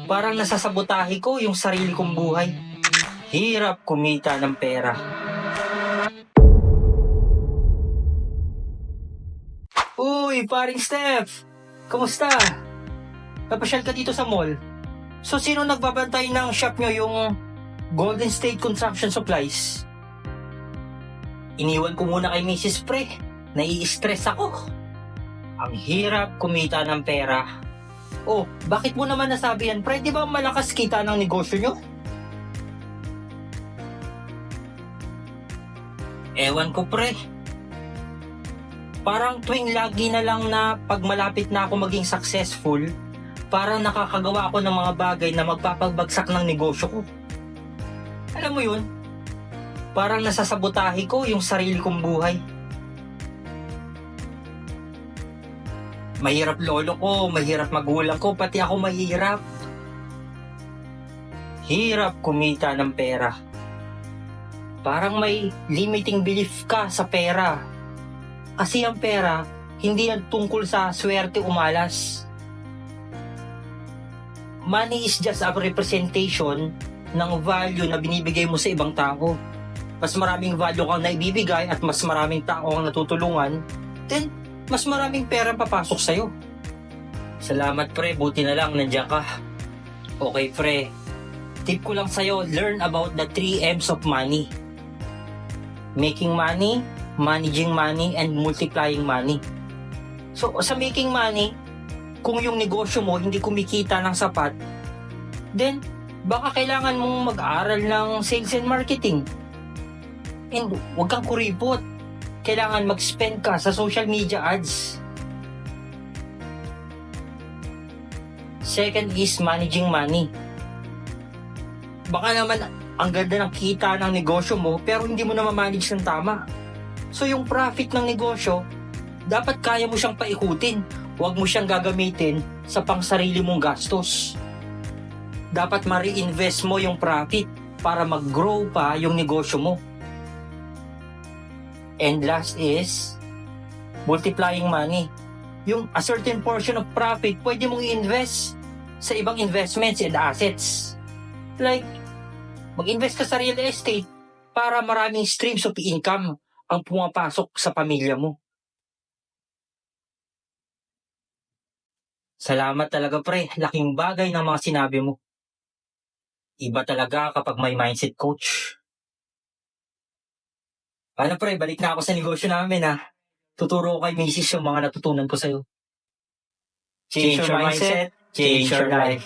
Parang nasasabotahe ko yung sarili kong buhay. Hirap kumita ng pera. Uy, paring Steph! Kamusta? Napasyal ka dito sa mall. So, sino nagbabantay ng shop nyo, yung Golden State Construction Supplies? Iniwan ko muna kay Mrs. Pre. Nai-stress ako. Ang hirap kumita ng pera. Oh, bakit mo naman nasabi yan, Pre? Di ba malakas kita ng negosyo nyo? Ewan ko, Pre. Parang tuwing lagi na lang na pag malapit na ako maging successful, parang nakakagawa ako ng mga bagay na magpapagbagsak ng negosyo ko. Alam mo yun? Parang nasasabotahe ko yung sarili kong buhay. Mahirap lolo ko, mahirap magulang ko, pati ako mahirap. Hirap kumita ng pera. Parang may limiting belief ka sa pera. Kasi ang pera, hindi yan tungkol sa swerte umalas. Money is just a representation ng value na binibigay mo sa ibang tao. Mas maraming value kang naibibigay at mas maraming tao ang natutulungan, then mas maraming pera papasok sa'yo. Salamat, Pre, buti na lang nandiyan ka. Okay, Pre, tip ko lang sa'yo, learn about the 3 M's of money. Making money, managing money, and multiplying money. So, sa making money, kung yung negosyo mo hindi kumikita ng sapat, then baka kailangan mong mag-aral ng sales and marketing. And huwag kang kuripot. Kailangan mag-spend ka sa social media ads. Second is managing money. Baka naman ang ganda ng kita ng negosyo mo pero hindi mo na ma-manage ng tama. So yung profit ng negosyo, dapat kaya mo siyang paikutin. Huwag mo siyang gagamitin sa pangsarili mong gastos. Dapat ma-reinvest mo yung profit para mag-grow pa yung negosyo mo. And last is multiplying money. Yung a certain portion of profit, pwede mong i-invest sa ibang investments and assets. Like, mag-invest ka sa real estate para maraming streams of income ang pumapasok sa pamilya mo. Salamat talaga, Pre. Laking bagay ng mga sinabi mo. Iba talaga kapag may mindset coach. Paano, Pre? Balik na ako sa negosyo namin, ha? Tuturo ko kay Mrs. yung mga natutunan ko sa'yo. Change your mindset, change your life.